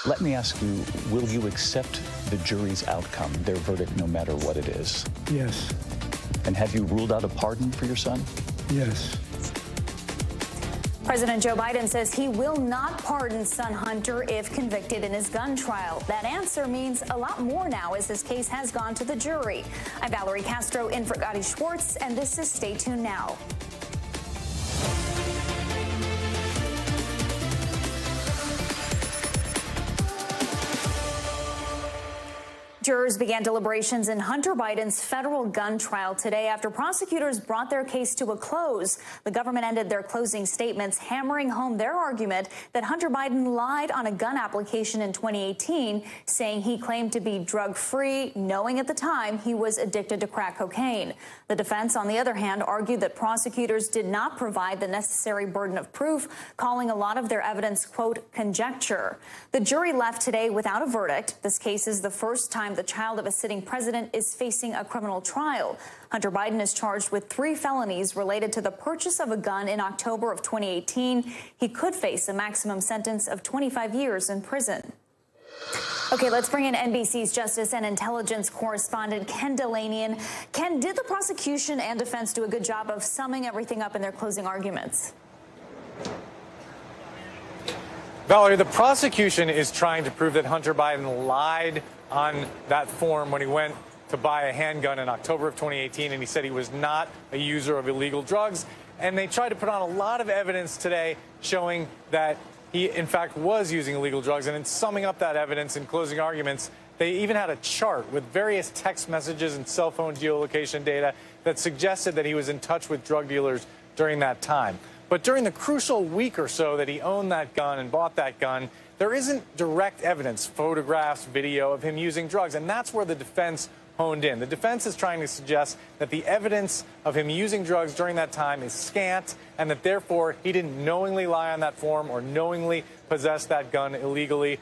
Let me ask you, will you accept the jury's outcome, their verdict, no matter what it is? Yes. And have you ruled out a pardon for your son? Yes. President Joe Biden says he will not pardon son Hunter if convicted in his gun trial. That answer means a lot more now as this case has gone to the jury. I'm Valerie Castro in for Gadi Schwartz, and this is Stay Tuned Now. Jurors began deliberations in Hunter Biden's federal gun trial today after prosecutors brought their case to a close. The government ended their closing statements, hammering home their argument that Hunter Biden lied on a gun application in 2018, saying he claimed to be drug-free, knowing at the time he was addicted to crack cocaine. The defense, on the other hand, argued that prosecutors did not provide the necessary burden of proof, calling a lot of their evidence, quote, conjecture. The jury left today without a verdict. This case is the first time the child of a sitting president is facing a criminal trial. Hunter Biden is charged with 3 felonies related to the purchase of a gun in October of 2018. He could face a maximum sentence of 25 years in prison. Okay, let's bring in NBC's Justice and Intelligence correspondent Ken Delanian. Ken, did the prosecution and defense do a good job of summing everything up in their closing arguments? Valerie, the prosecution is trying to prove that Hunter Biden lied on that form when he went to buy a handgun in October of 2018, and he said he was not a user of illegal drugs. And they tried to put on a lot of evidence today showing that he, in fact, was using illegal drugs. And in summing up that evidence in closing arguments, they even had a chart with various text messages and cell phone geolocation data that suggested that he was in touch with drug dealers during that time. But during the crucial week or so that he owned that gun and bought that gun, there isn't direct evidence, photographs, video of him using drugs. And that's where the defense honed in. The defense is trying to suggest that the evidence of him using drugs during that time is scant and that therefore he didn't knowingly lie on that form or knowingly possess that gun illegally.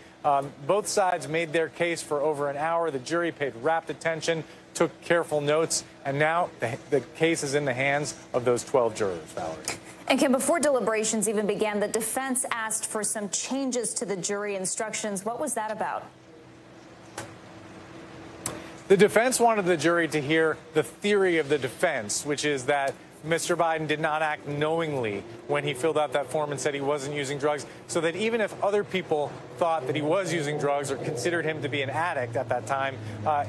Both sides made their case for over an hour. The jury paid rapt attention, took careful notes, and now the case is in the hands of those 12 jurors, Valerie. And Kim, before deliberations even began, the defense asked for some changes to the jury instructions. What was that about? The defense wanted the jury to hear the theory of the defense, which is that Mr. Biden did not act knowingly when he filled out that form and said he wasn't using drugs, so that even if other people thought that he was using drugs or considered him to be an addict at that time,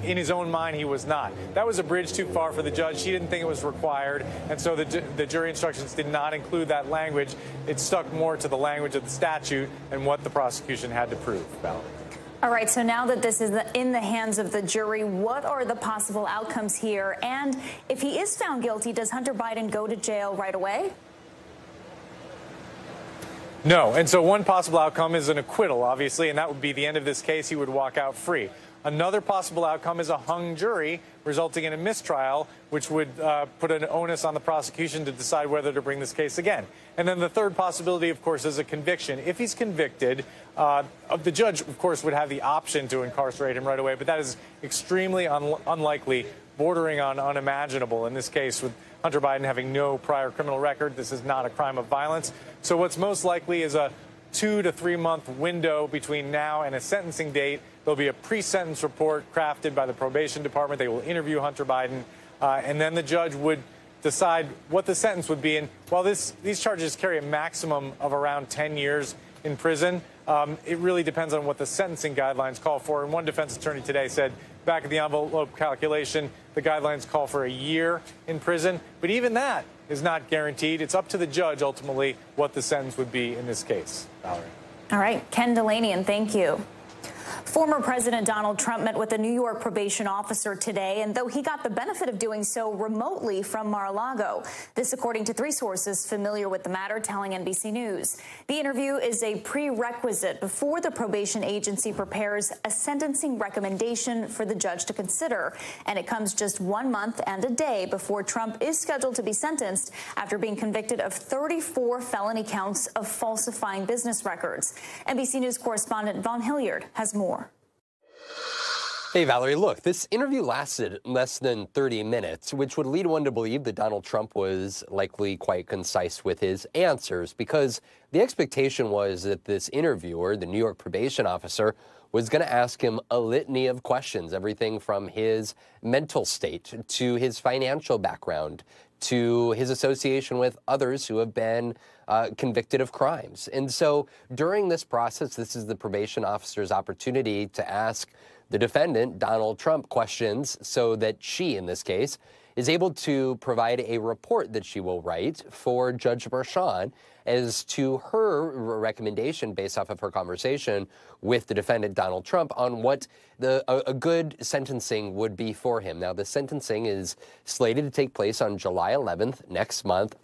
in his own mind he was not. That was a bridge too far for the judge. She didn't think it was required, and so the jury instructions did not include that language. It stuck more to the language of the statute and what the prosecution had to prove, Valerie. All right, so now that this is in the hands of the jury, what are the possible outcomes here? And if he is found guilty, does Hunter Biden go to jail right away? No, and so one possible outcome is an acquittal, obviously, and that would be the end of this case. He would walk out free. Another possible outcome is a hung jury, resulting in a mistrial, which would put an onus on the prosecution to decide whether to bring this case again. And then the third possibility, of course, is a conviction. If he's convicted, the judge, of course, would have the option to incarcerate him right away, but that is extremely unlikely, bordering on unimaginable in this case, with Hunter Biden having no prior criminal record. This is not a crime of violence. So what's most likely is a 2 to 3 month window between now and a sentencing date. There'll be a pre-sentence report crafted by the probation department. They will interview Hunter Biden, and then the judge would decide what the sentence would be. And while these charges carry a maximum of around 10 years in prison, it really depends on what the sentencing guidelines call for. And one defense attorney today said, back of the envelope calculation, the guidelines call for a year in prison. But even that is not guaranteed. It's up to the judge, ultimately, what the sentence would be in this case. Valerie. All right. Ken Delanian, thank you. Former President Donald Trump met with a New York probation officer today, and though he got the benefit of doing so remotely from Mar-a-Lago, this according to 3 sources familiar with the matter telling NBC News. The interview is a prerequisite before the probation agency prepares a sentencing recommendation for the judge to consider, and it comes just 1 month and a day before Trump is scheduled to be sentenced after being convicted of 34 felony counts of falsifying business records. NBC News correspondent Vaughn Hilliard has more. Hey, Valerie, look, this interview lasted less than 30 minutes, which would lead one to believe that Donald Trump was likely quite concise with his answers, because the expectation was that this interviewer, the New York probation officer, was going to ask him a litany of questions, everything from his mental state to his financial background to his association with others who have been convicted of crimes. And so during this process, this is the probation officer's opportunity to ask the defendant, Donald Trump, questions so that she, in this case, is able to provide a report that she will write for Judge Merchan as to her recommendation based off of her conversation with the defendant, Donald Trump, on what a good sentencing would be for him. Now, the sentencing is slated to take place on July 11th, next month.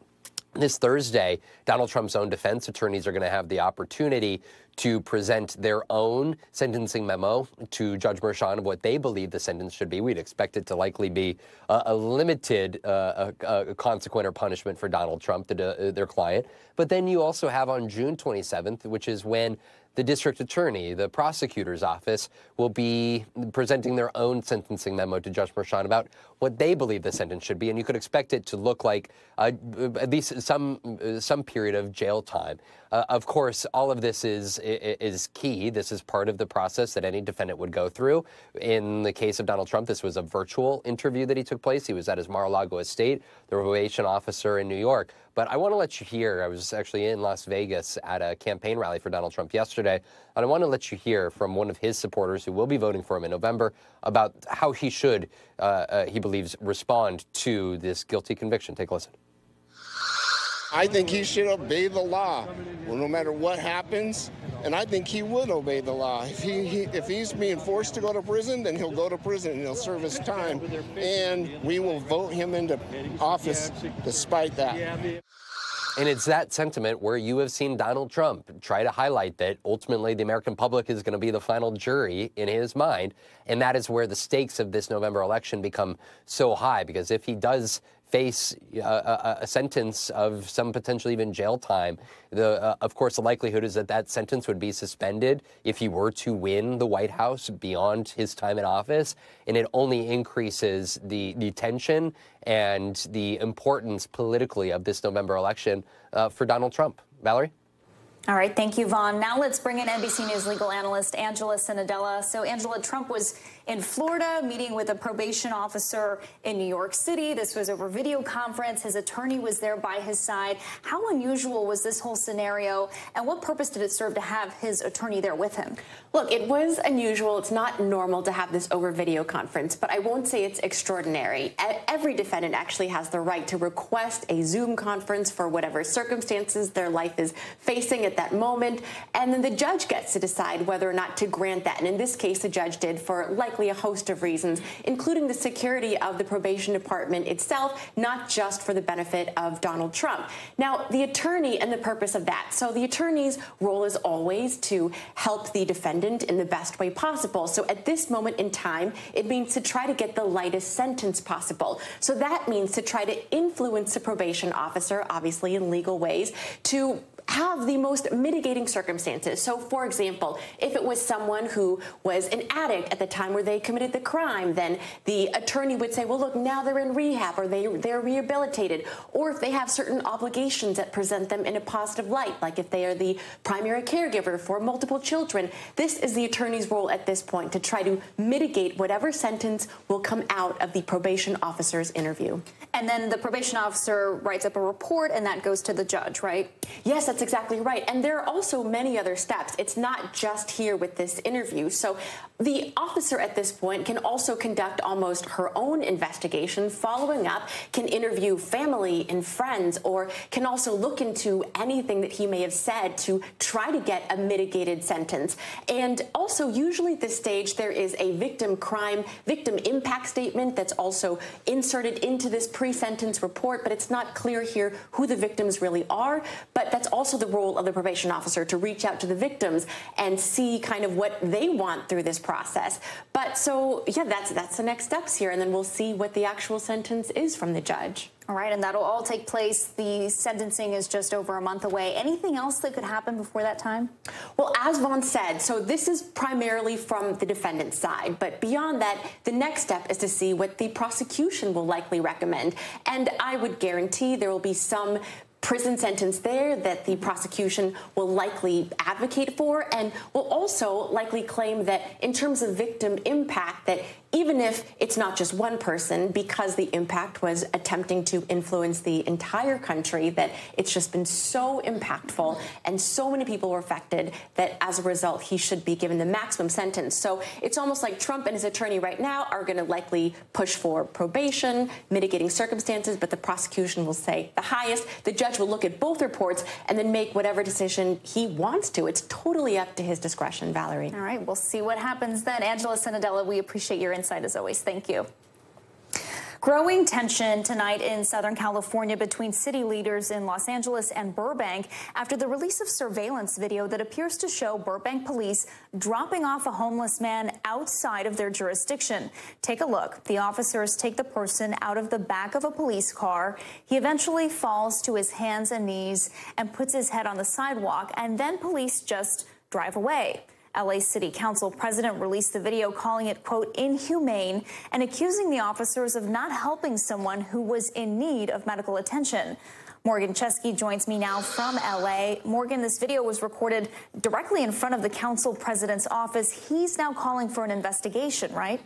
This Thursday, Donald Trump's own defense attorneys are going to have the opportunity to present their own sentencing memo to Judge Merchan of what they believe the sentence should be. We'd expect it to likely be a limited consequent or punishment for Donald Trump, their client. But then you also have on June 27th, which is when the district attorney, the prosecutor's office, will be presenting their own sentencing memo to Judge Merchan about what they believe the sentence should be. And you could expect it to look like at least some period of jail time. Of course, all of this is key. This is part of the process that any defendant would go through. In the case of Donald Trump, this was a virtual interview that he took place. He was at his Mar-a-Lago estate, the probation officer in New York. But I want to let you hear, I was actually in Las Vegas at a campaign rally for Donald Trump yesterday, and I want to let you hear from one of his supporters who will be voting for him in November about how he should, he believes, respond to this guilty conviction. Take a listen. I think he should obey the law, well, no matter what happens, and I think he would obey the law. If he's being forced to go to prison, then he'll go to prison and he'll serve his time, and we will vote him into office despite that. And it's that sentiment where you have seen Donald Trump try to highlight that ultimately the American public is going to be the final jury in his mind. And that is where the stakes of this November election become so high, because if he does face a sentence of some potentially even jail time, of course, the likelihood is that that sentence would be suspended if he were to win the White House beyond his time in office. And it only increases the tension and the importance politically of this November election for Donald Trump. Valerie? All right. Thank you, Vaughn. Now let's bring in NBC News legal analyst Angela Sinadella. So, Angela, Trump was in Florida meeting with a probation officer in New York City. This was over video conference. His attorney was there by his side. How unusual was this whole scenario, and what purpose did it serve to have his attorney there with him? Look, it was unusual. It's not normal to have this over video conference, but I won't say it's extraordinary. Every defendant actually has the right to request a Zoom conference for whatever circumstances their life is facing at that moment, and then the judge gets to decide whether or not to grant that. And in this case, the judge did for likely a host of reasons, including the security of the probation department itself, not just for the benefit of Donald Trump. Now, the attorney and the purpose of that. So the attorney's role is always to help the defendant in the best way possible. So at this moment in time, it means to try to get the lightest sentence possible. So that means to try to influence the probation officer, obviously in legal ways, to have the most mitigating circumstances. So, for example, if it was someone who was an addict at the time where they committed the crime, then the attorney would say, well, look, now they're in rehab or they're rehabilitated. Or if they have certain obligations that present them in a positive light, like if they are the primary caregiver for multiple children. This is the attorney's role at this point, to try to mitigate whatever sentence will come out of the probation officer's interview. And then the probation officer writes up a report, and that goes to the judge, right? Yes, that's exactly right. And there are also many other steps. It's not just here with this interview. So the officer at this point can also conduct almost her own investigation, following up, can interview family and friends, or can also look into anything that he may have said to try to get a mitigated sentence. And also, usually at this stage, there is a victim impact statement that's also inserted into this pre-sentence report, but it's not clear here who the victims really are. But that's also the role of the probation officer, to reach out to the victims and see kind of what they want through this process. But so, yeah, that's the next steps here, and then we'll see what the actual sentence is from the judge. All right, and that'll all take place. The sentencing is just over a month away. Anything else that could happen before that time? Well, as Vaughn said, so this is primarily from the defendant's side. But beyond that, the next step is to see what the prosecution will likely recommend. And I would guarantee there will be some prison sentence there that the prosecution will likely advocate for, and will also likely claim that in terms of victim impact, that even if it's not just one person, because the impact was attempting to influence the entire country, that it's just been so impactful and so many people were affected that as a result, he should be given the maximum sentence. So it's almost like Trump and his attorney right now are going to likely push for probation, mitigating circumstances, but the prosecution will say the highest. The judge will look at both reports and then make whatever decision he wants to. It's totally up to his discretion, Valerie. All right, we'll see what happens then. Angela Senadella, we appreciate your insight as always. Thank you. Growing tension tonight in Southern California between city leaders in Los Angeles and Burbank after the release of surveillance video that appears to show Burbank police dropping off a homeless man outside of their jurisdiction. Take a look. The officers take the person out of the back of a police car. He eventually falls to his hands and knees and puts his head on the sidewalk, and then police just drive away. LA City Council president released the video calling it, quote, inhumane, and accusing the officers of not helping someone who was in need of medical attention. Morgan Chesky joins me now from LA. Morgan, this video was recorded directly in front of the council president's office. He's now calling for an investigation, right?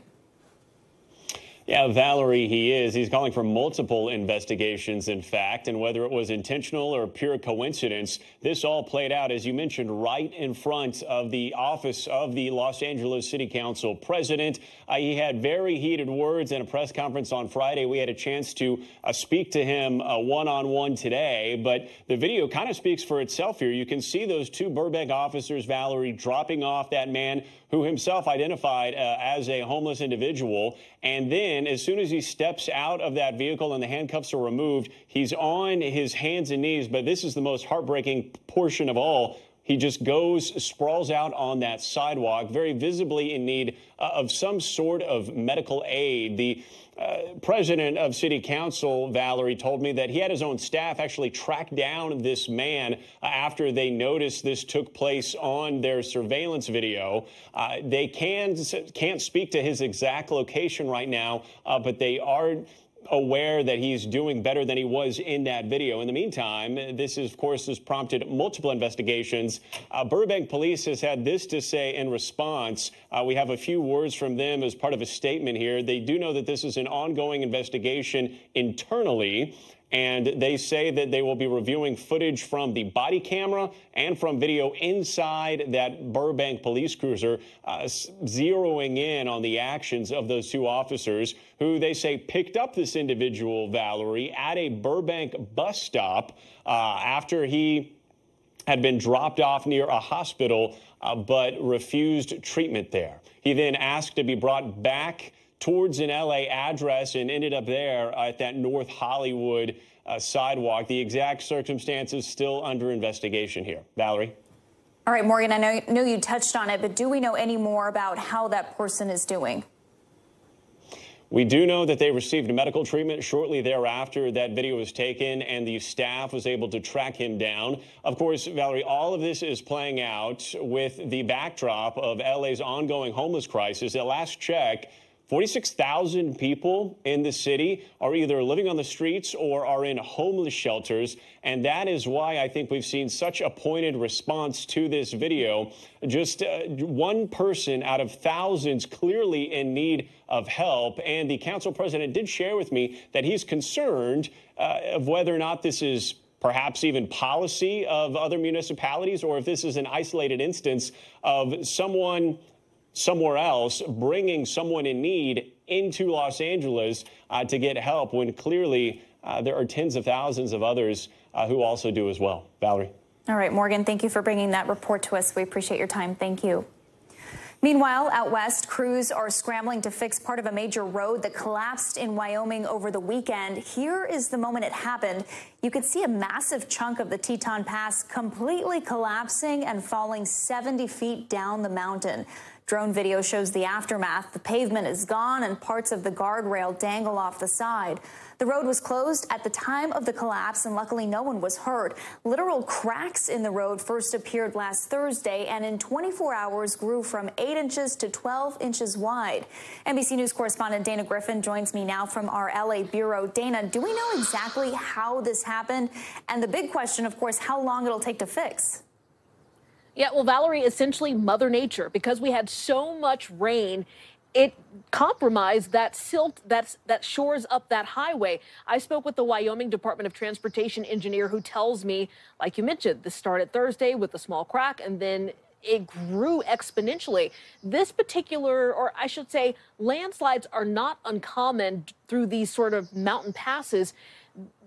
Yeah, Valerie, he is. He's calling for multiple investigations, in fact, and whether it was intentional or pure coincidence, this all played out, as you mentioned, right in front of the office of the Los Angeles City Council president. He had very heated words in a press conference on Friday. We had a chance to speak to him one-on-one today, but the video kind of speaks for itself here. You can see those two Burbank officers, Valerie, dropping off that man who himself identified as a homeless individual. And then as soon as he steps out of that vehicle and the handcuffs are removed, he's on his hands and knees. But this is the most heartbreaking portion of all. He just sprawls out on that sidewalk, very visibly in need of some sort of medical aid. The president of City Council, Valerie, told me that he had his own staff actually track down this man after they noticed this took place on their surveillance video. They can't speak to his exact location right now, but they are aware that he's doing better than he was in that video. In the meantime, this, of course, has prompted multiple investigations. Burbank police has had this to say in response. We have a few words from them as part of a statement here. They do know that this is an ongoing investigation internally, and they say that they will be reviewing footage from the body camera and from video inside that Burbank police cruiser, zeroing in on the actions of those two officers who they say picked up this individual, Valerie, at a Burbank bus stop after he had been dropped off near a hospital but refused treatment there. He then asked to be brought back towards an L.A. address and ended up there at that North Hollywood sidewalk. The exact circumstances still under investigation here. Valerie? All right, Morgan, I know you touched on it, but do we know any more about how that person is doing? We do know that they received medical treatment shortly thereafter that video was taken, and the staff was able to track him down. Of course, Valerie, all of this is playing out with the backdrop of LA's ongoing homeless crisis. At last check, 46,000 people in the city are either living on the streets or are in homeless shelters. And that is why I think we've seen such a pointed response to this video. Just one person out of thousands clearly in need of help. And the council president did share with me that he's concerned of whether or not this is perhaps even policy of other municipalities, or if this is an isolated instance of someone somewhere else bringing someone in need into Los Angeles to get help, when clearly there are tens of thousands of others who also do as well. Valerie. All right, Morgan, thank you for bringing that report to us. We appreciate your time. Thank you. Meanwhile, out west, crews are scrambling to fix part of a major road that collapsed in Wyoming over the weekend. Here is the moment it happened. you could see a massive chunk of the Teton Pass completely collapsing and falling 70 feet down the mountain. Drone video shows the aftermath. The pavement is gone and parts of the guardrail dangle off the side. The road was closed at the time of the collapse, and luckily no one was hurt. Literal cracks in the road first appeared last Thursday and in 24 hours grew from 8 inches to 12 inches wide. NBC News correspondent Dana Griffin joins me now from our LA bureau. Dana, do we know exactly how this happened? And the big question, of course, how long it'll take to fix? Yeah, well, Valerie, essentially Mother Nature, because we had so much rain, it compromised that silt that shores up that highway. I spoke with the Wyoming Department of Transportation engineer who tells me, like you mentioned, this started Thursday with a small crack and then it grew exponentially. This particular, or I should say, landslides are not uncommon through these sort of mountain passes.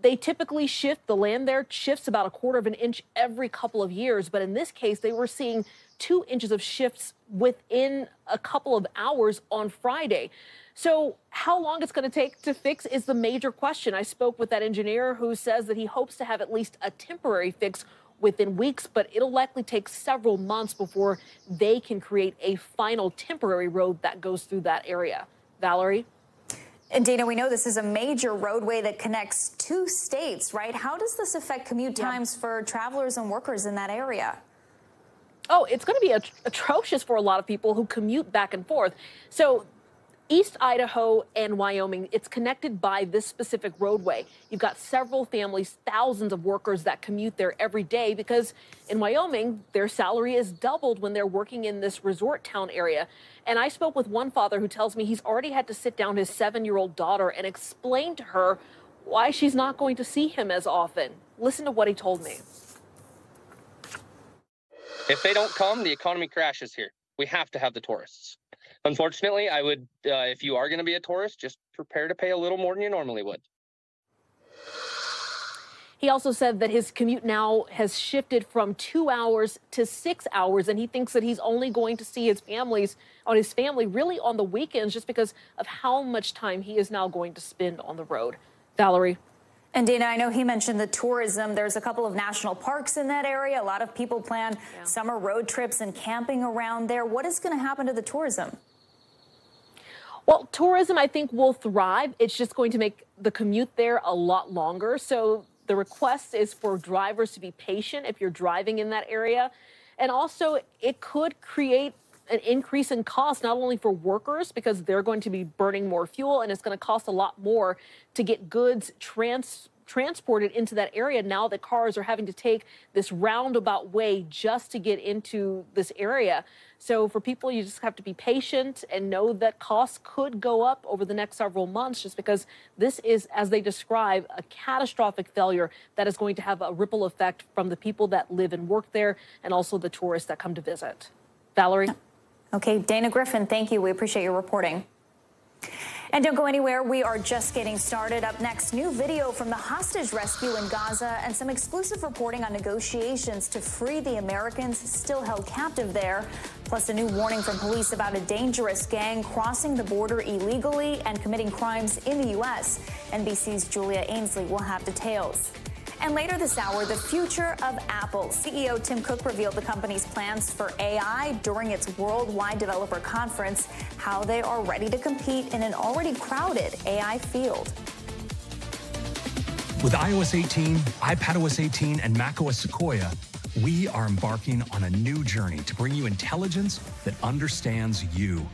They typically shift, the land there shifts about 1/4 of an inch every couple of years. But in this case, they were seeing 2 inches of shifts within a couple of hours on Friday. So how long it's going to take to fix is the major question. I spoke with that engineer who says that he hopes to have at least a temporary fix within weeks, but it'll likely take several months before they can create a final temporary road that goes through that area. Valerie? And Dana, we know this is a major roadway that connects 2 states, right? How does this affect commute times for travelers and workers in that area? Oh, it's going to be atrocious for a lot of people who commute back and forth. So East Idaho and Wyoming, it's connected by this specific roadway. You've got several families, thousands of workers that commute there every day because in Wyoming, their salary is doubled when they're working in this resort town area. And I spoke with one father who tells me he's already had to sit down his 7-year-old daughter and explain to her why she's not going to see him as often. Listen to what he told me. If they don't come, the economy crashes here. We have to have the tourists. Unfortunately, I would, if you are going to be a tourist, just prepare to pay a little more than you normally would. He also said that his commute now has shifted from 2 hours to 6 hours, and he thinks that he's only going to see his family really on the weekends just because of how much time he is now going to spend on the road. Valerie? And Dana, I know he mentioned the tourism. There's a couple of national parks in that area. A lot of people plan summer road trips and camping around there. What is going to happen to the tourism? Well, tourism, I think, will thrive. It's just going to make the commute there a lot longer. So the request is for drivers to be patient if you're driving in that area. And also, it could create an increase in cost, not only for workers, because they're going to be burning more fuel, and it's going to cost a lot more to get goods transported into that area. Now that cars are having to take this roundabout way just to get into this area. So for people, you just have to be patient and know that costs could go up over the next several months just because this is, as they describe, a catastrophic failure that is going to have a ripple effect from the people that live and work there and also the tourists that come to visit. Valerie? Okay, Dana Griffin, thank you. We appreciate your reporting. And don't go anywhere. We are just getting started. Up next, new video from the hostage rescue in Gaza and some exclusive reporting on negotiations to free the Americans still held captive there. Plus, a new warning from police about a dangerous gang crossing the border illegally and committing crimes in the U.S. NBC's Julia Ainsley will have details. And later this hour, the future of Apple. CEO Tim Cook revealed the company's plans for AI during its worldwide developer conference, how they are ready to compete in an already crowded AI field. With iOS 18, iPadOS 18, and macOS Sequoia, we are embarking on a new journey to bring you intelligence that understands you.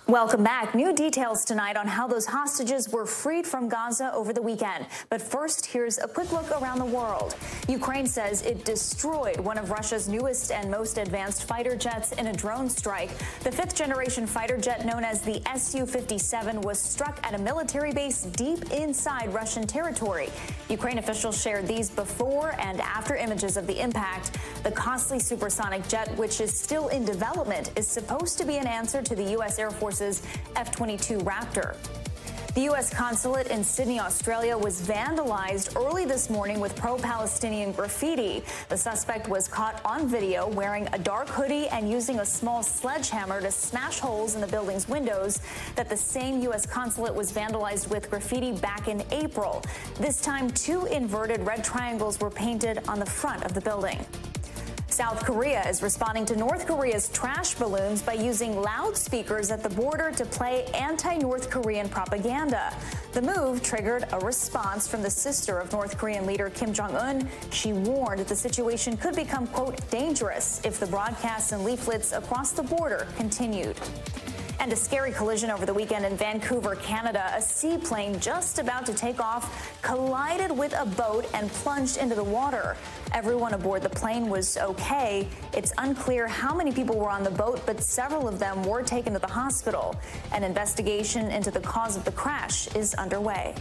Welcome back. New details tonight on how those hostages were freed from Gaza over the weekend. But first, here's a quick look around the world. Ukraine says it destroyed one of Russia's newest and most advanced fighter jets in a drone strike. The 5th-generation fighter jet known as the Su-57 was struck at a military base deep inside Russian territory. Ukraine officials shared these before and after images of the impact. The costly supersonic jet, which is still in development, is supposed to be an answer to the U.S. Air Force's F-22 Raptor. The U.S. consulate in Sydney, Australia was vandalized early this morning with pro-Palestinian graffiti. The suspect was caught on video wearing a dark hoodie and using a small sledgehammer to smash holes in the building's windows. That the same U.S. consulate was vandalized with graffiti back in April. This time, 2 inverted red triangles were painted on the front of the building. South Korea is responding to North Korea's trash balloons by using loudspeakers at the border to play anti-North Korean propaganda. The move triggered a response from the sister of North Korean leader Kim Jong-un. She warned that the situation could become, quote, dangerous if the broadcasts and leaflets across the border continued. And a scary collision over the weekend in Vancouver, Canada. A seaplane just about to take off collided with a boat and plunged into the water. Everyone aboard the plane was okay. It's unclear how many people were on the boat, but several of them were taken to the hospital. An investigation into the cause of the crash is underway.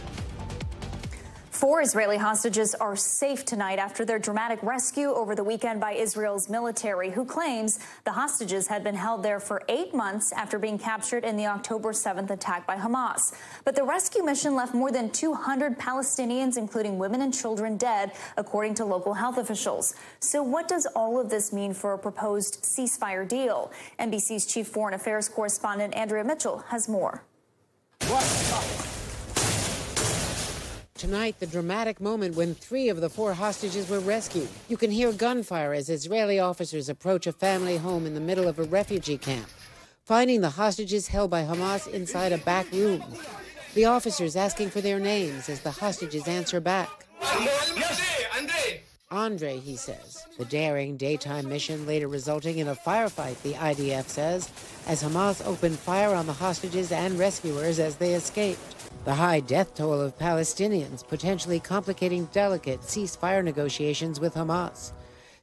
4 Israeli hostages are safe tonight after their dramatic rescue over the weekend by Israel's military, who claims the hostages had been held there for 8 months after being captured in the October 7th attack by Hamas. But the rescue mission left more than 200 Palestinians, including women and children, dead, according to local health officials. So what does all of this mean for a proposed ceasefire deal? NBC's chief foreign affairs correspondent Andrea Mitchell has more. Tonight, the dramatic moment when 3 of the 4 hostages were rescued. You can hear gunfire as Israeli officers approach a family home in the middle of a refugee camp, finding the hostages held by Hamas inside a back room. The officers asking for their names as the hostages answer back. Andre, he says. The daring daytime mission later resulting in a firefight, the IDF says, as Hamas opened fire on the hostages and rescuers as they escaped. The high death toll of Palestinians potentially complicating delicate ceasefire negotiations with Hamas.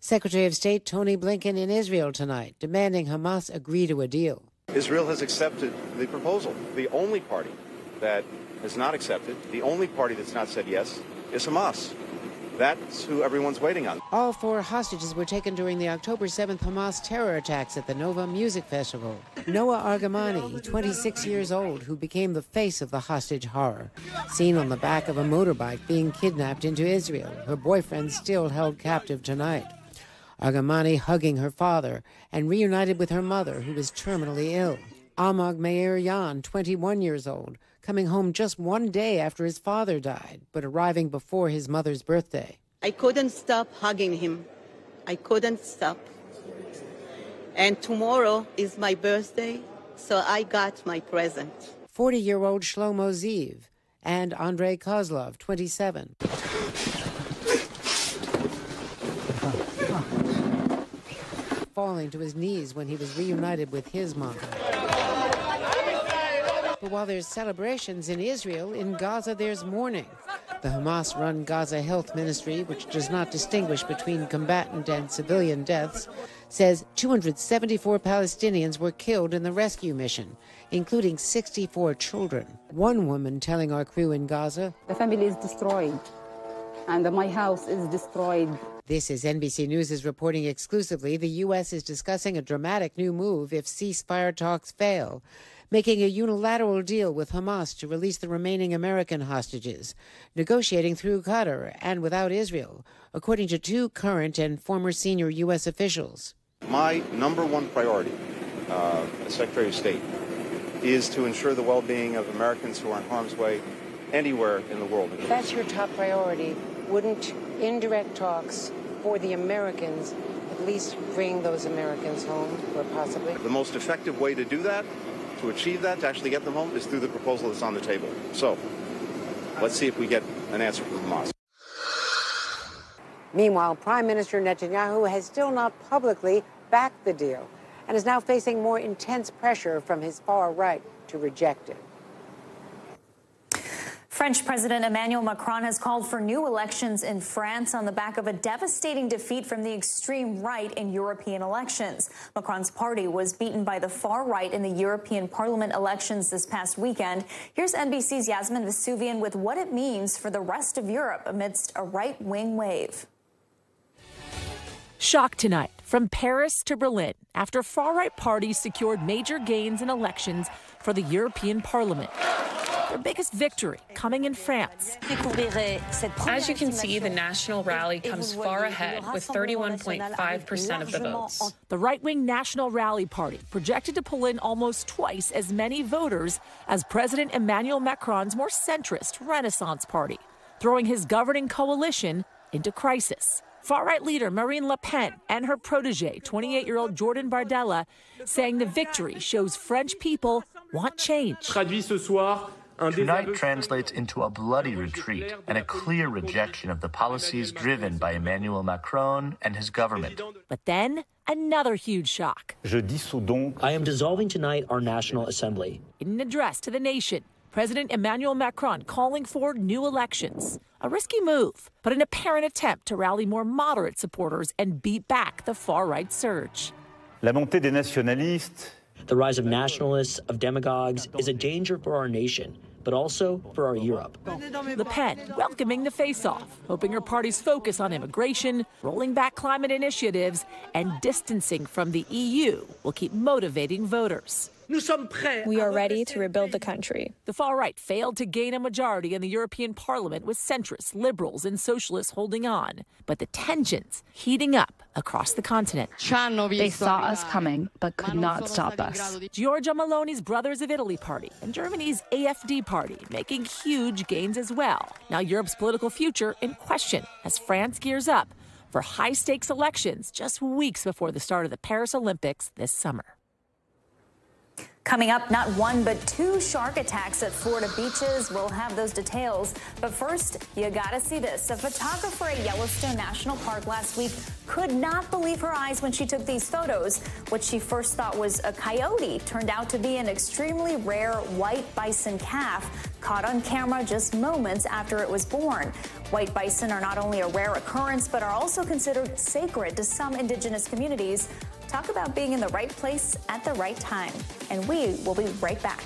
Secretary of State Tony Blinken in Israel tonight, demanding Hamas agree to a deal. Israel has accepted the proposal. The only party that has not accepted, the only party that's not said yes, is Hamas. That's who everyone's waiting on. All 4 hostages were taken during the October 7th Hamas terror attacks at the Nova Music Festival. Noah Argamani, 26 years old, who became the face of the hostage horror, seen on the back of a motorbike being kidnapped into Israel. Her boyfriend still held captive tonight. Argamani hugging her father and reunited with her mother, who was terminally ill. Amag Meir Yan, 21 years old, coming home just 1 day after his father died, but arriving before his mother's birthday. I couldn't stop hugging him. I couldn't stop. And tomorrow is my birthday, so I got my present. 40-year-old Shlomo Ziv and Andrei Kozlov, 27. Falling to his knees when he was reunited with his mom. But while there's celebrations in Israel, in Gaza there's mourning. The Hamas-run Gaza Health Ministry, which does not distinguish between combatant and civilian deaths, says 274 Palestinians were killed in the rescue mission, including 64 children. One woman telling our crew in Gaza, "The family is destroyed, and my house is destroyed." This is NBC News reporting exclusively. The U.S. is discussing a dramatic new move if ceasefire talks fail, making a unilateral deal with Hamas to release the remaining American hostages, negotiating through Qatar and without Israel, according to 2 current and former senior U.S. officials. My number 1 priority as Secretary of State is to ensure the well-being of Americans who are in harm's way anywhere in the world. If that's your top priority, wouldn't indirect talks for the Americans at least bring those Americans home, or possibly? The most effective way to do that, to achieve that, to actually get them home, is through the proposal that's on the table. So let's see if we get an answer from Hamas. Meanwhile, Prime Minister Netanyahu has still not publicly backed the deal and is now facing more intense pressure from his far right to reject it. French President Emmanuel Macron has called for new elections in France on the back of a devastating defeat from the extreme right in European elections. Macron's party was beaten by the far right in the European Parliament elections this past weekend. Here's NBC's Yasmin Vesuvian with what it means for the rest of Europe amidst a right-wing wave. Shock tonight from Paris to Berlin after far-right parties secured major gains in elections for the European Parliament. their biggest victory coming in France. As you can see, the national rally comes far ahead with 31.5% of the votes. The right-wing National Rally Party projected to pull in almost twice as many voters as President Emmanuel Macron's more centrist Renaissance Party, throwing his governing coalition into crisis. Far-right leader Marine Le Pen and her protege, 28-year-old Jordan Bardella, saying the victory shows French people want change. Tonight translates into a bloody retreat and a clear rejection of the policies driven by Emmanuel Macron and his government. But then, another huge shock. I am dissolving tonight our National Assembly. In an address to the nation, President Emmanuel Macron calling for new elections. A risky move, but an apparent attempt to rally more moderate supporters and beat back the far-right surge. La montée des nationalistes. The rise of nationalists, of demagogues, is a danger for our nation, but also for our Europe. Le Pen welcoming the face-off, hoping her party's focus on immigration, rolling back climate initiatives, and distancing from the EU will keep motivating voters. We are ready to rebuild the country. The far-right failed to gain a majority in the European Parliament, with centrists, liberals, and socialists holding on. But the tensions heating up across the continent. They saw us coming, but could not stop us. Giorgia Meloni's Brothers of Italy party and Germany's AfD party making huge gains as well. Now Europe's political future in question as France gears up for high-stakes elections just weeks before the start of the Paris Olympics this summer. Coming up, not one but two shark attacks at Florida beaches. We'll have those details. But first, you gotta see this. A photographer at Yellowstone National Park last week could not believe her eyes when she took these photos. What she first thought was a coyote turned out to be an extremely rare white bison calf caught on camera just moments after it was born. White bison are not only a rare occurrence, but are also considered sacred to some indigenous communities. Talk about being in the right place at the right time. And we will be right back.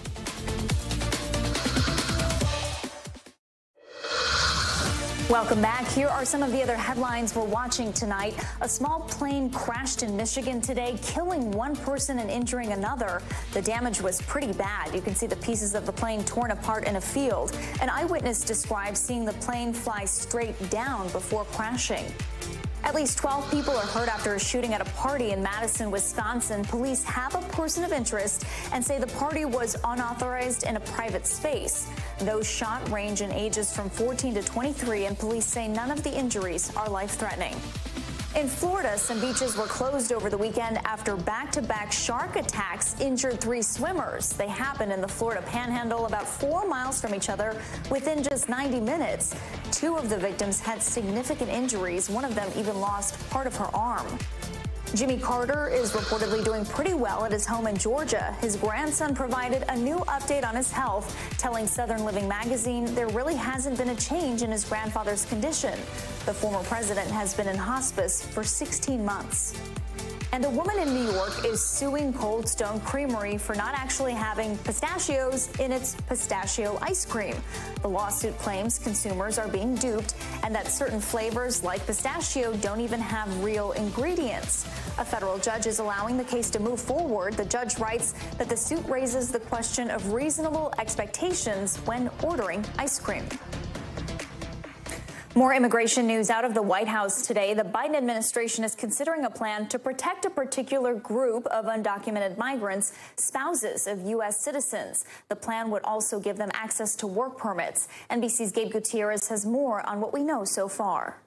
Welcome back. Here are some of the other headlines we're watching tonight. A small plane crashed in Michigan today, killing one person and injuring another. The damage was pretty bad. You can see the pieces of the plane torn apart in a field. An eyewitness described seeing the plane fly straight down before crashing. At least 12 people are hurt after a shooting at a party in Madison, Wisconsin. Police have a person of interest and say the party was unauthorized in a private space. Those shot range in ages from 14 to 23, and police say none of the injuries are life-threatening. In Florida, some beaches were closed over the weekend after back-to-back shark attacks injured 3 swimmers. They happened in the Florida Panhandle, about 4 miles from each other, within just 90 minutes. 2 of the victims had significant injuries. One of them even lost part of her arm. Jimmy Carter is reportedly doing pretty well at his home in Georgia. His grandson provided a new update on his health, telling Southern Living magazine there really hasn't been a change in his grandfather's condition. The former president has been in hospice for 16 months. And a woman in New York is suing Cold Stone Creamery for not actually having pistachios in its pistachio ice cream. The lawsuit claims consumers are being duped and that certain flavors like pistachio don't even have real ingredients. A federal judge is allowing the case to move forward. The judge writes that the suit raises the question of reasonable expectations when ordering ice cream. More immigration news out of the White House today. The Biden administration is considering a plan to protect a particular group of undocumented migrants, spouses of U.S. citizens. The plan would also give them access to work permits. NBC's Gabe Gutierrez has more on what we know so far.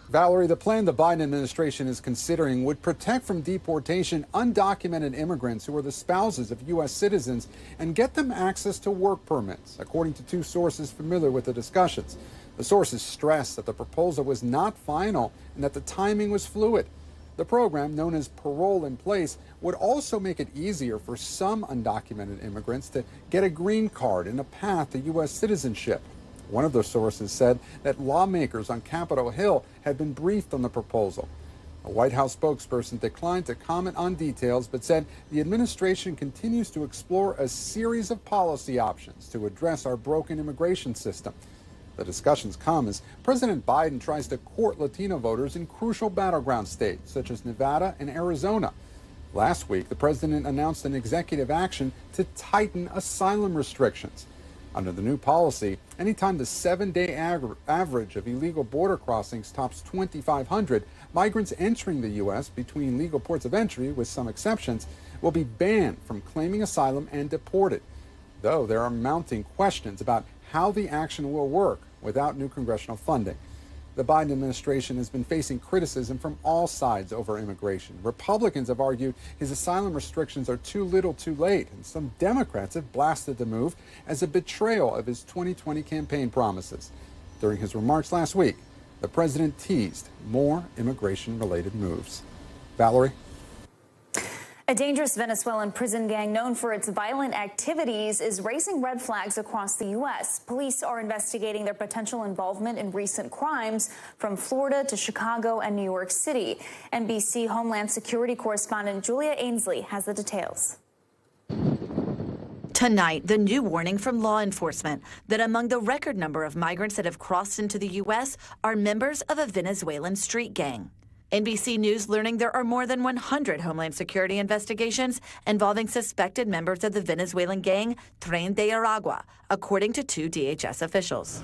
Valerie, the plan the Biden administration is considering would protect from deportation undocumented immigrants who are the spouses of U.S. citizens and get them access to work permits, according to 2 sources familiar with the discussions. The sources stressed that the proposal was not final and that the timing was fluid. The program, known as Parole in Place, would also make it easier for some undocumented immigrants to get a green card and a path to U.S. citizenship. One of the sources said that lawmakers on Capitol Hill had been briefed on the proposal. A White House spokesperson declined to comment on details, but said the administration continues to explore a series of policy options to address our broken immigration system. The discussions come as President Biden tries to court Latino voters in crucial battleground states such as Nevada and Arizona. Last week, the president announced an executive action to tighten asylum restrictions. Under the new policy, anytime the 7-day average of illegal border crossings tops 2,500, migrants entering the U.S. between legal ports of entry, with some exceptions, will be banned from claiming asylum and deported. Though there are mounting questions about how the action will work without new congressional funding. The Biden administration has been facing criticism from all sides over immigration. Republicans have argued his asylum restrictions are too little too late, and some Democrats have blasted the move as a betrayal of his 2020 campaign promises. During his remarks last week, the president teased more immigration-related moves. Valerie? A dangerous Venezuelan prison gang known for its violent activities is raising red flags across the U.S. Police are investigating their potential involvement in recent crimes from Florida to Chicago and New York City. NBC Homeland Security correspondent Julia Ainsley has the details. Tonight, the new warning from law enforcement that among the record number of migrants that have crossed into the U.S. are members of a Venezuelan street gang. NBC News learning there are more than 100 Homeland Security investigations involving suspected members of the Venezuelan gang Tren de Aragua, according to 2 DHS officials.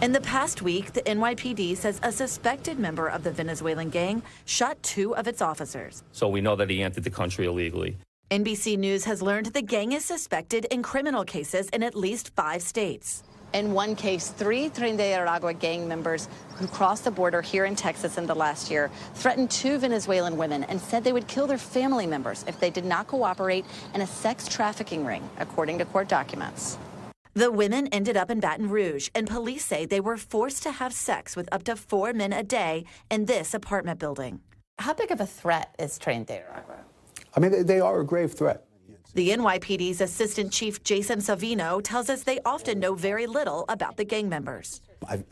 In the past week, the NYPD says a suspected member of the Venezuelan gang shot 2 of its officers. So we know that he entered the country illegally. NBC News has learned the gang is suspected in criminal cases in at least 5 states. In one case, 3 Tren de Aragua gang members who crossed the border here in Texas in the last year threatened 2 Venezuelan women and said they would kill their family members if they did not cooperate in a sex trafficking ring, according to court documents. The women ended up in Baton Rouge, and police say they were forced to have sex with up to 4 men a day in this apartment building. How big of a threat is Tren de Aragua? I mean, they are a grave threat. The NYPD's Assistant Chief Jason Savino tells us they often know very little about the gang members.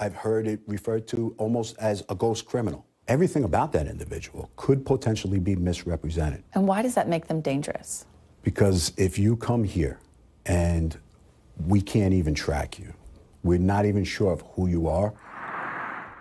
I've heard it referred to almost as a ghost criminal. Everything about that individual could potentially be misrepresented. And why does that make them dangerous? Because if you come here and we can't even track you, we're not even sure of who you are.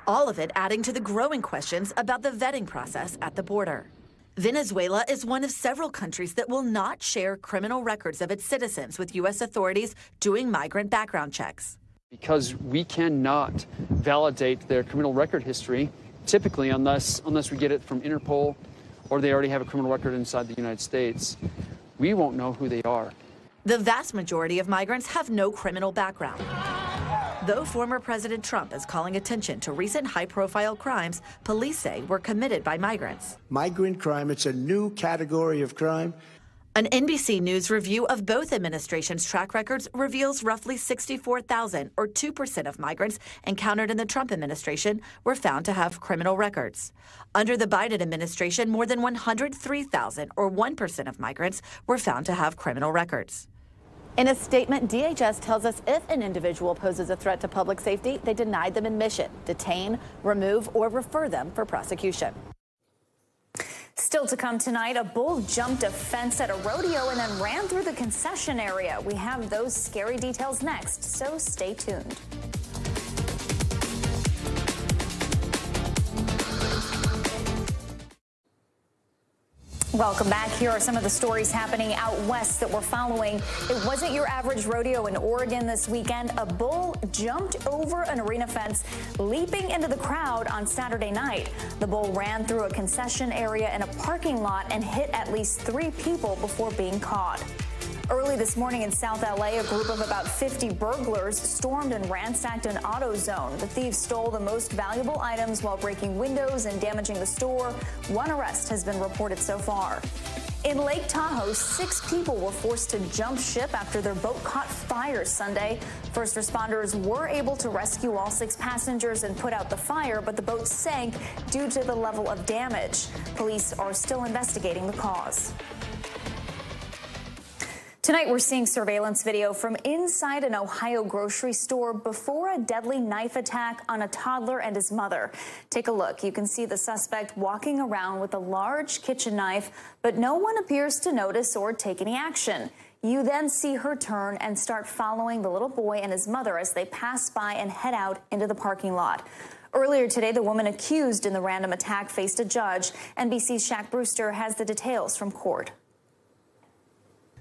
All of it adding to the growing questions about the vetting process at the border. Venezuela is one of several countries that will not share criminal records of its citizens with U.S. authorities doing migrant background checks. Because we cannot validate their criminal record history, typically, unless we get it from Interpol or they already have a criminal record inside the United States, we won't know who they are. The vast majority of migrants have no criminal background. Though former President Trump is calling attention to recent high-profile crimes police say were committed by migrants. Migrant crime, it's a new category of crime. An NBC News review of both administrations' track records reveals roughly 64,000, or 2% of migrants encountered in the Trump administration were found to have criminal records. Under the Biden administration, more than 103,000, or 1% of migrants, were found to have criminal records. In a statement, DHS tells us if an individual poses a threat to public safety, they deny them admission, detain, remove, or refer them for prosecution. Still to come tonight, a bull jumped a fence at a rodeo and then ran through the concession area. We have those scary details next, so stay tuned. Welcome back. Here are some of the stories happening out west that we're following. It wasn't your average rodeo in Oregon this weekend. A bull jumped over an arena fence, leaping into the crowd on Saturday night. The bull ran through a concession area in a parking lot and hit at least 3 people before being caught. Early this morning in South LA, a group of about 50 burglars stormed and ransacked an AutoZone. The thieves stole the most valuable items while breaking windows and damaging the store. 1 arrest has been reported so far. In Lake Tahoe, 6 people were forced to jump ship after their boat caught fire Sunday. First responders were able to rescue all 6 passengers and put out the fire, but the boat sank due to the level of damage. Police are still investigating the cause. Tonight, we're seeing surveillance video from inside an Ohio grocery store before a deadly knife attack on a toddler and his mother. Take a look. You can see the suspect walking around with a large kitchen knife, but no one appears to notice or take any action. You then see her turn and start following the little boy and his mother as they pass by and head out into the parking lot. Earlier today, the woman accused in the random attack faced a judge. NBC's Shaq Brewster has the details from court.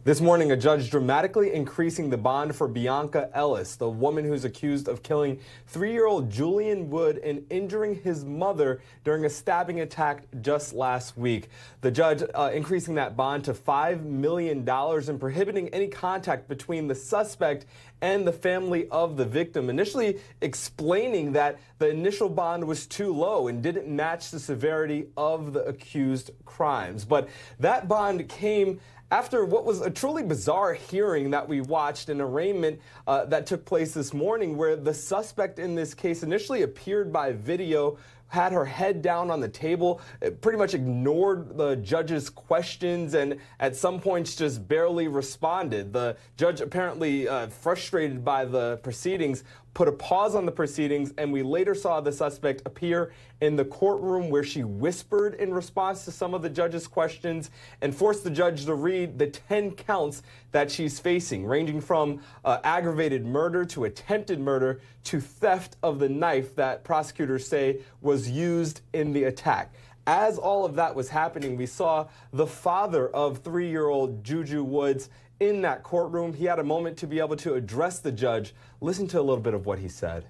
This morning, a judge dramatically increasing the bond for Bianca Ellis, the woman who's accused of killing 3-year-old Julian Wood and injuring his mother during a stabbing attack just last week. The judge increasing that bond to $5 million and prohibiting any contact between the suspect and the family of the victim, initially explaining that the initial bond was too low and didn't match the severity of the accused crimes. But that bond came after what was a truly bizarre hearing that we watched, an arraignment that took place this morning, where the suspect in this case initially appeared by video, had her head down on the table, pretty much ignored the judge's questions, and at some points just barely responded. The judge, apparently frustrated by the proceedings, put a pause on the proceedings, and we later saw the suspect appear in the courtroom where she whispered in response to some of the judge's questions and forced the judge to read the 10 counts that she's facing, ranging from aggravated murder to attempted murder to theft of the knife that prosecutors say was used in the attack. As all of that was happening, we saw the father of 3-year-old Juju Woods in that courtroom. He had a moment to be able to address the judge. Listen to a little bit of what he said.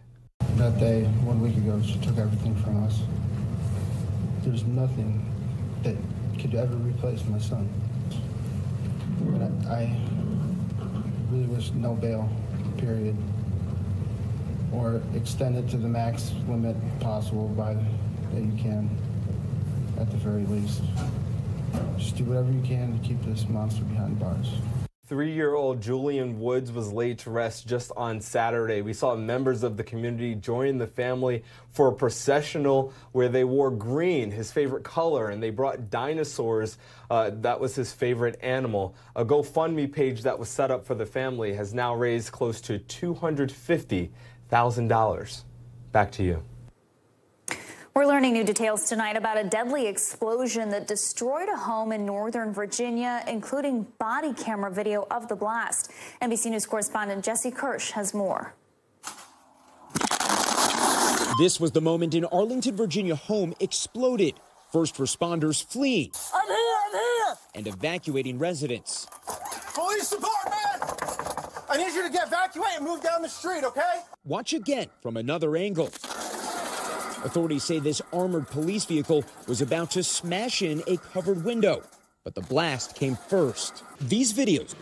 That day, 1 week ago, she took everything from us. There's nothing that could ever replace my son. And I really wish no bail, period, or extend it to the max limit possible that you can, at the very least. Just do whatever you can to keep this monster behind bars. 3-year-old Julian Woods was laid to rest just on Saturday. We saw members of the community join the family for a processional where they wore green, his favorite color, and they brought dinosaurs. That was his favorite animal. A GoFundMe page that was set up for the family has now raised close to $250,000. Back to you. We're learning new details tonight about a deadly explosion that destroyed a home in Northern Virginia, including body camera video of the blast. NBC News correspondent Jesse Kirsch has more. This was the moment an Arlington, Virginia home exploded. First responders fleeing. I'm here! And evacuating residents. Police department! I need you to get evacuated and move down the street, okay? Watch again from another angle. Authorities say this armored police vehicle was about to smash in a covered window, but the blast came first. These videos,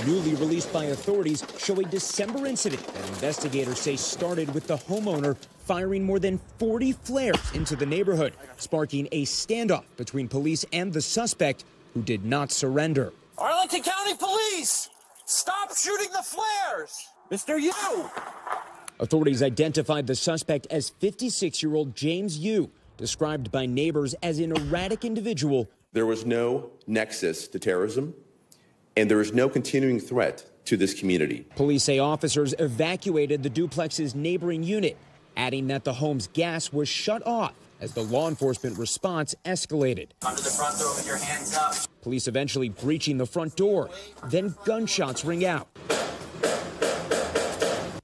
newly released by authorities, show a December incident that investigators say started with the homeowner firing more than 40 flares into the neighborhood, sparking a standoff between police and the suspect, who did not surrender. Arlington County Police, stop shooting the flares! Mr. Yu! Authorities identified the suspect as 56-year-old James Yu, described by neighbors as an erratic individual. There was no nexus to terrorism, and there is no continuing threat to this community. Police say officers evacuated the duplex's neighboring unit, adding that the home's gas was shut off as the law enforcement response escalated. Under the front door with your hands up. Police eventually breaching the front door, then gunshots ring out.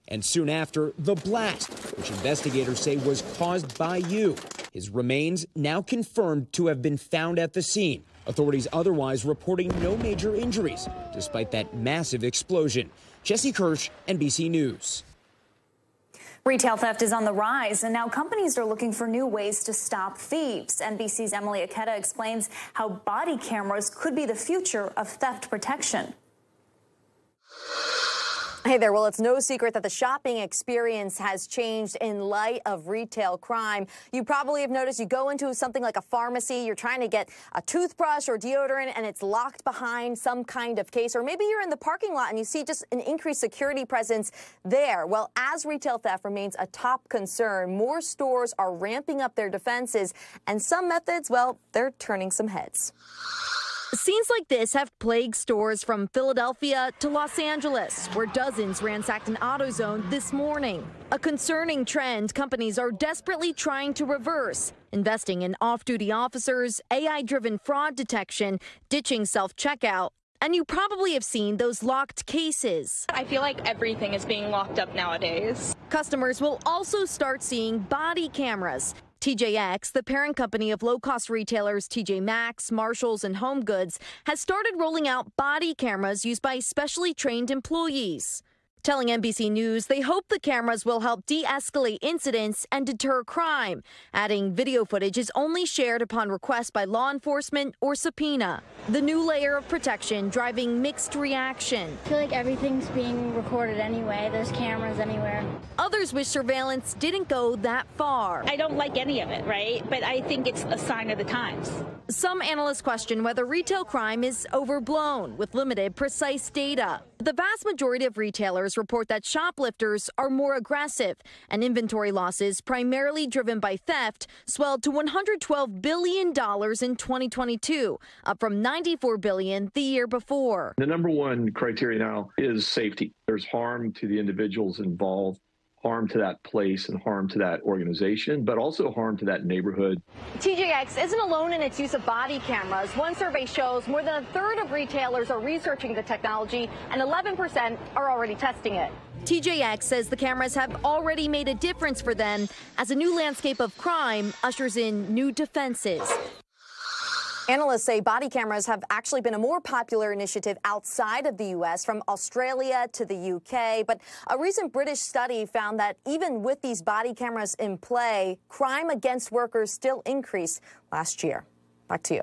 And soon after, the blast, which investigators say was caused by Yu. His remains now confirmed to have been found at the scene. Authorities otherwise reporting no major injuries, despite that massive explosion. Jesse Kirsch, NBC News. Retail theft is on the rise, and now companies are looking for new ways to stop thieves. NBC's Emily Aketa explains how body cameras could be the future of theft protection. Hey there. Well, it's no secret that the shopping experience has changed in light of retail crime. You probably have noticed you go into something like a pharmacy, you're trying to get a toothbrush or deodorant, and it's locked behind some kind of case. Or maybe you're in the parking lot and you see just an increased security presence there. Well, as retail theft remains a top concern, more stores are ramping up their defenses, and some methods, well, they're turning some heads. Scenes like this have plagued stores from Philadelphia to Los Angeles, where dozens ransacked an AutoZone this morning. A concerning trend companies are desperately trying to reverse, investing in off-duty officers, AI-driven fraud detection, ditching self-checkout, And you probably have seen those locked cases. I feel like everything is being locked up nowadays. Customers will also start seeing body cameras. TJX, the parent company of low-cost retailers TJ Maxx, Marshalls, and Home Goods, has started rolling out body cameras used by specially trained employees. Telling NBC News they hope the cameras will help de-escalate incidents and deter crime, adding video footage is only shared upon request by law enforcement or subpoena. The new layer of protection driving mixed reaction. I feel like everything's being recorded anyway. There's cameras anywhere. Others wish surveillance didn't go that far. I don't like any of it, right? But I think it's a sign of the times. Some analysts question whether retail crime is overblown with limited, precise data. The vast majority of retailers report that shoplifters are more aggressive, and inventory losses, primarily driven by theft, swelled to $112 billion in 2022, up from $94 billion the year before. The number one criteria now is safety. There's harm to the individuals involved, harm to that place and harm to that organization, but also harm to that neighborhood. TJX isn't alone in its use of body cameras. One survey shows more than a third of retailers are researching the technology and 11% are already testing it. TJX says the cameras have already made a difference for them as a new landscape of crime ushers in new defenses. Analysts say body cameras have actually been a more popular initiative outside of the U.S., from Australia to the U.K. But a recent British study found that even with these body cameras in play, crime against workers still increased last year. Back to you.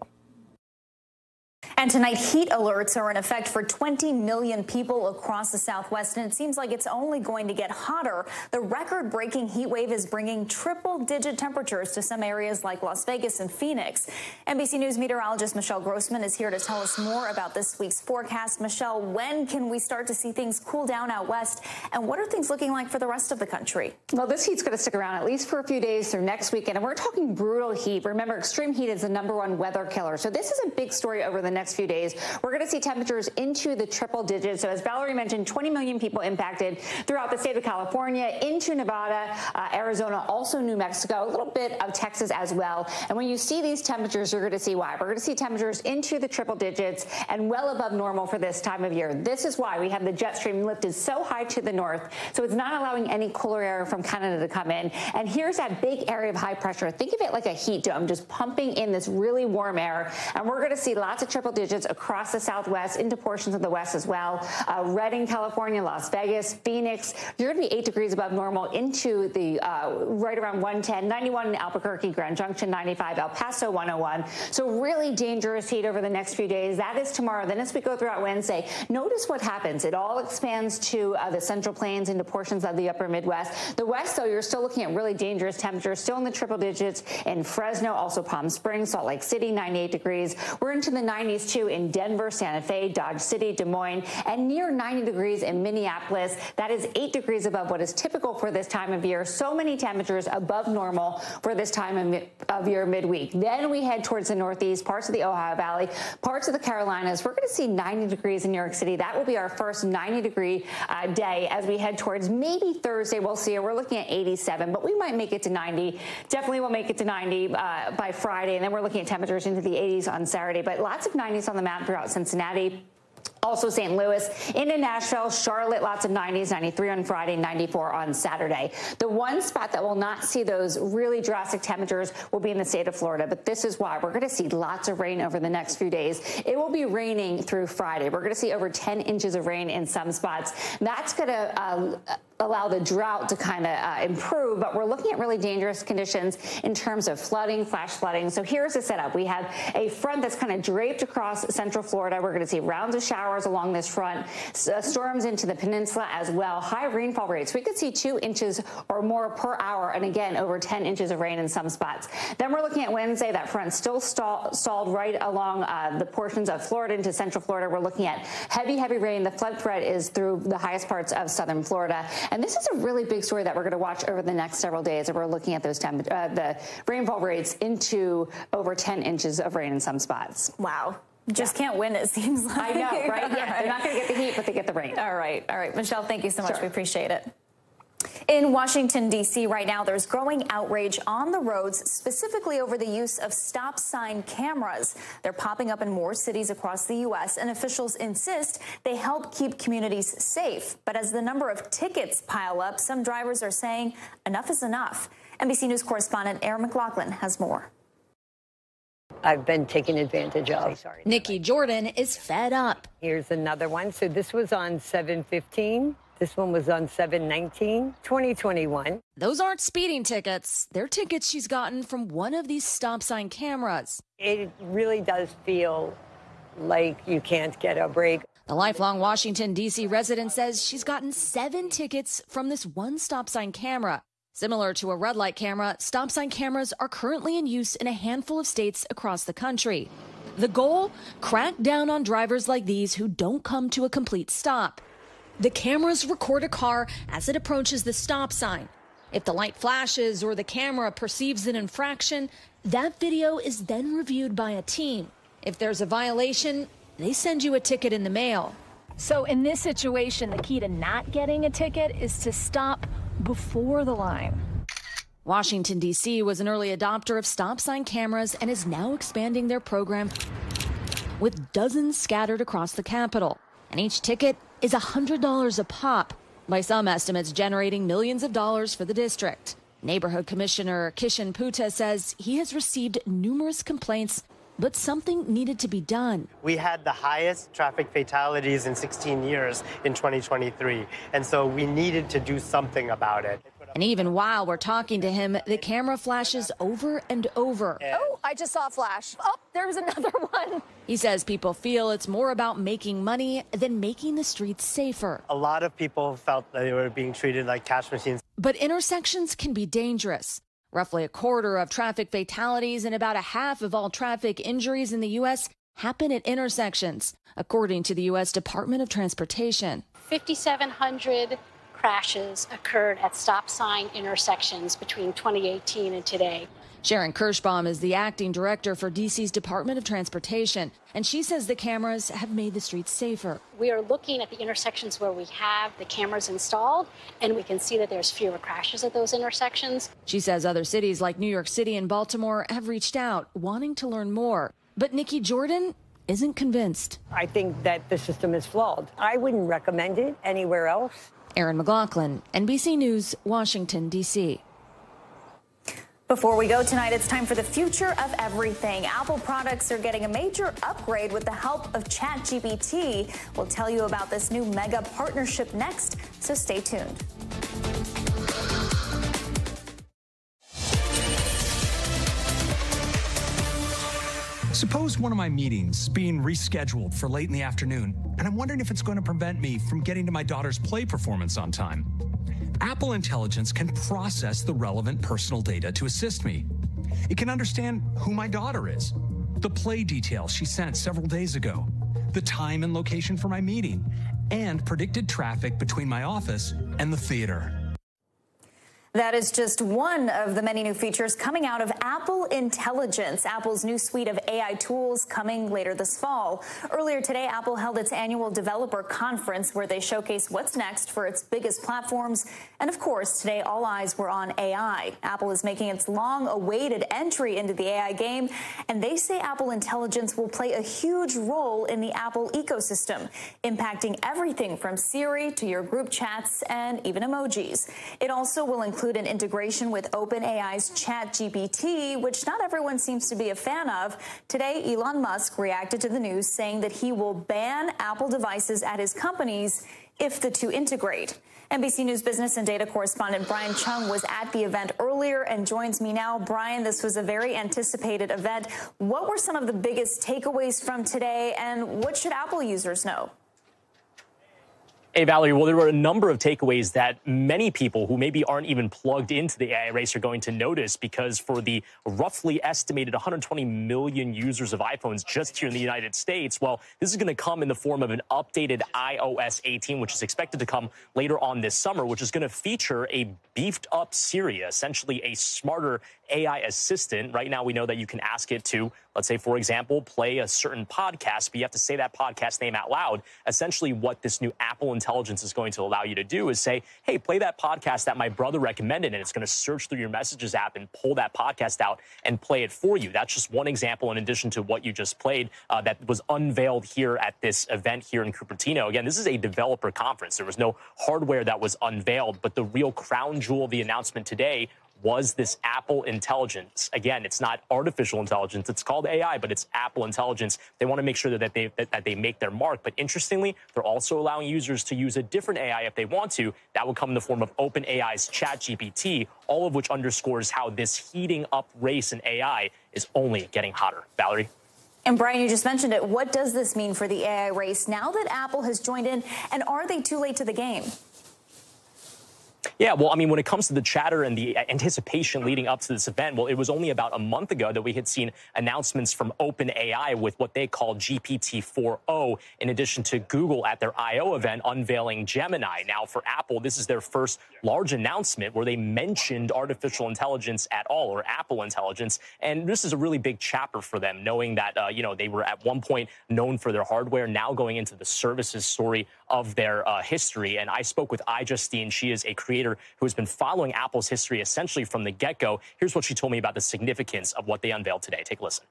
And tonight, heat alerts are in effect for 20 million people across the Southwest, and it seems like it's only going to get hotter. The record-breaking heat wave is bringing triple-digit temperatures to some areas like Las Vegas and Phoenix. NBC News meteorologist Michelle Grossman is here to tell us more about this week's forecast. Michelle, when can we start to see things cool down out west, and what are things looking like for the rest of the country? Well, this heat's going to stick around at least for a few days through next weekend, and we're talking brutal heat. Remember, extreme heat is the #1 weather killer, so this is a big story over the next few days. We're going to see temperatures into the triple digits. So as Valerie mentioned, 20 million people impacted throughout the state of California, into Nevada, Arizona, also New Mexico, a little bit of Texas as well. And when you see these temperatures, you're going to see why. We're going to see temperatures into the triple digits and well above normal for this time of year. This is why we have the jet stream lifted so high to the north. So it's not allowing any cooler air from Canada to come in. And here's that big area of high pressure. Think of it like a heat dome, just pumping in this really warm air. And we're going to see lots of triple digits across the Southwest, into portions of the West as well. Redding, California, Las Vegas, Phoenix, you're going to be 8 degrees above normal into the right around 110, 91 in Albuquerque, Grand Junction, 95, El Paso, 101. So really dangerous heat over the next few days. That is tomorrow. Then as we go throughout Wednesday, notice what happens. It all expands to the Central Plains, into portions of the upper Midwest. The West, though, you're still looking at really dangerous temperatures, still in the triple digits in Fresno, also Palm Springs, Salt Lake City, 98 degrees. We're into the 90s, too, in Denver, Santa Fe, Dodge City, Des Moines, and near 90 degrees in Minneapolis. That is 8 degrees above what is typical for this time of year. So many temperatures above normal for this time of year midweek. Then we head towards the Northeast, parts of the Ohio Valley, parts of the Carolinas. We're going to see 90 degrees in New York City. That will be our first 90-degree day as we head towards maybe Thursday. We'll see. We're looking at 87, but we might make it to 90. Definitely will make it to 90 by Friday, and then we're looking at temperatures into the 80s on Saturday. But lots of 90s on the map throughout Cincinnati. Also St. Louis, into Nashville, Charlotte, lots of 90s, 93 on Friday, 94 on Saturday. The one spot that will not see those really drastic temperatures will be in the state of Florida, but this is why. We're going to see lots of rain over the next few days. It will be raining through Friday. We're going to see over 10 inches of rain in some spots. That's going to allow the drought to kind of improve, but we're looking at really dangerous conditions in terms of flooding, flash flooding. So here's the setup. We have a front that's kind of draped across central Florida. We're going to see rounds of showers along this front, storms into the peninsula as well. High rainfall rates. We could see 2 inches or more per hour, and again, over 10 inches of rain in some spots. Then we're looking at Wednesday. That front still stalled right along the portions of Florida into central Florida. We're looking at heavy rain. The flood threat is through the highest parts of southern Florida. And this is a really big story that we're going to watch over the next several days. And we're looking at those the rainfall rates into over 10 inches of rain in some spots. Wow. Just can't win, it seems like. I know, right? Yeah, they're not going to get the heat, but they get the rain. All right. Michelle, thank you so much. Sure. We appreciate it. In Washington, D.C. right now, there's growing outrage on the roads, specifically over the use of stop sign cameras. They're popping up in more cities across the U.S., and officials insist they help keep communities safe. But as the number of tickets pile up, some drivers are saying enough is enough. NBC News correspondent Erin McLaughlin has more. I've been taken advantage of. Nikki Jordan is fed up. Here's another one. So this was on 7/15. This one was on 7/19, 2021. Those aren't speeding tickets. They're tickets she's gotten from one of these stop sign cameras. It really does feel like you can't get a break. The lifelong Washington, D.C. resident says she's gotten 7 tickets from this one stop sign camera. Similar to a red light camera, stop sign cameras are currently in use in a handful of states across the country. The goal? Crack down on drivers like these who don't come to a complete stop. The cameras record a car as it approaches the stop sign. If the light flashes or the camera perceives an infraction, that video is then reviewed by a team. If there's a violation, they send you a ticket in the mail. So in this situation, the key to not getting a ticket is to stop before the line. Washington, D.C. was an early adopter of stop sign cameras and is now expanding their program with dozens scattered across the Capitol. And each ticket is $100 a pop, by some estimates generating millions of dollars for the district. Neighborhood Commissioner Kishan Puta says he has received numerous complaints, but something needed to be done. We had the highest traffic fatalities in 16 years in 2023, and so we needed to do something about it. And even while we're talking to him, the camera flashes over and over. Oh, I just saw a flash. Oh, there's another one. He says people feel it's more about making money than making the streets safer. A lot of people felt that they were being treated like cash machines. But intersections can be dangerous. Roughly a quarter of traffic fatalities and about a half of all traffic injuries in the U.S. happen at intersections, according to the U.S. Department of Transportation. 5,700 crashes occurred at stop sign intersections between 2018 and today. Sharon Kirschbaum is the acting director for D.C.'s Department of Transportation, and she says the cameras have made the streets safer. We are looking at the intersections where we have the cameras installed, and we can see that there's fewer crashes at those intersections. She says other cities like New York City and Baltimore have reached out, wanting to learn more. But Nikki Jordan isn't convinced. I think that the system is flawed. I wouldn't recommend it anywhere else. Erin McLaughlin, NBC News, Washington, D.C. Before we go tonight, it's time for the future of everything. Apple products are getting a major upgrade with the help of ChatGPT. We'll tell you about this new mega partnership next, so stay tuned. Suppose one of my meetings is being rescheduled for late in the afternoon, and I'm wondering if it's going to prevent me from getting to my daughter's play performance on time. Apple Intelligence can process the relevant personal data to assist me. It can understand who my daughter is, the play details she sent several days ago, the time and location for my meeting, and predicted traffic between my office and the theater. That is just one of the many new features coming out of Apple Intelligence, Apple's new suite of AI tools coming later this fall. Earlier today, Apple held its annual developer conference where they showcased what's next for its biggest platforms. And of course, today all eyes were on AI. Apple is making its long-awaited entry into the AI game, and they say Apple Intelligence will play a huge role in the Apple ecosystem, impacting everything from Siri to your group chats and even emojis. It also will include an integration with OpenAI's ChatGPT, which not everyone seems to be a fan of. Today, Elon Musk reacted to the news, saying that he will ban Apple devices at his companies if the two integrate. NBC News business and data correspondent Brian Chung was at the event earlier and joins me now. Brian, this was a very anticipated event. What were some of the biggest takeaways from today, and what should Apple users know? Hey, Valerie, well, there were a number of takeaways that many people who maybe aren't even plugged into the AI race are going to notice, because for the roughly estimated 120 million users of iPhones just here in the United States, well, this is going to come in the form of an updated iOS 18, which is expected to come later on this summer, which is going to feature a beefed up Siri, essentially a smarter AI assistant. Right now, we know that you can ask it to, let's say, for example, play a certain podcast, but you have to say that podcast name out loud. Essentially, what this new Apple intelligence is going to allow you to do is say, hey, play that podcast that my brother recommended, and it's going to search through your Messages app and pull that podcast out and play it for you. That's just one example in addition to what you just played that was unveiled here at this event here in Cupertino. Again, this is a developer conference. There was no hardware that was unveiled, but the real crown jewel of the announcement today was this Apple intelligence. Again, it's not artificial intelligence. It's called AI, but it's Apple intelligence. They want to make sure that they make their mark. But interestingly, they're also allowing users to use a different AI if they want to. That would come in the form of OpenAI's ChatGPT, all of which underscores how this heating up race in AI is only getting hotter. Valerie? And Brian, you just mentioned it. What does this mean for the AI race now that Apple has joined in? And are they too late to the game? Yeah, well, I mean, when it comes to the chatter and the anticipation leading up to this event, well, it was only about a month ago that we had seen announcements from OpenAI with what they call GPT-4o, in addition to Google at their I.O. event unveiling Gemini. Now, for Apple, this is their first large announcement where they mentioned artificial intelligence at all, or Apple intelligence. And this is a really big chapter for them, knowing that, they were at one point known for their hardware, now going into the services story of their history. And I spoke with Justine. She is a creator who has been following Apple's history essentially from the get-go. Here's what she told me about the significance of what they unveiled today. Take a listen.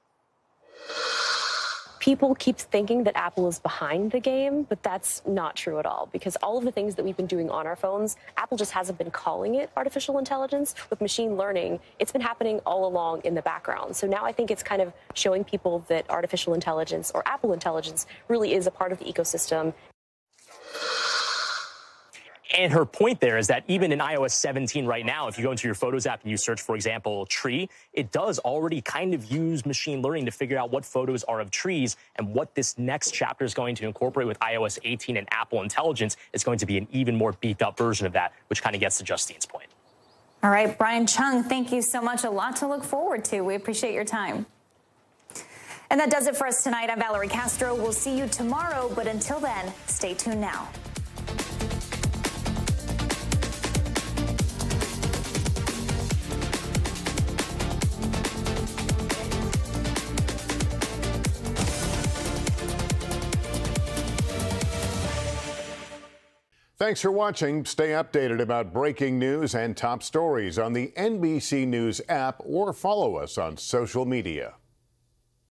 People keep thinking that Apple is behind the game, but that's not true at all, because all of the things that we've been doing on our phones, Apple just hasn't been calling it artificial intelligence. With machine learning, it's been happening all along in the background. So now I think it's kind of showing people that artificial intelligence, or Apple intelligence, really is a part of the ecosystem. And her point there is that even in iOS 17 right now, if you go into your Photos app and you search, for example, tree, it does already kind of use machine learning to figure out what photos are of trees, and what this next chapter is going to incorporate with iOS 18 and Apple Intelligence is going to be an even more beefed up version of that, which kind of gets to Justine's point. All right, Brian Chung, thank you so much. A lot to look forward to. We appreciate your time. And that does it for us tonight. I'm Valerie Castro. We'll see you tomorrow, but until then, stay tuned now. Thanks for watching. Stay updated about breaking news and top stories on the NBC News app, or follow us on social media.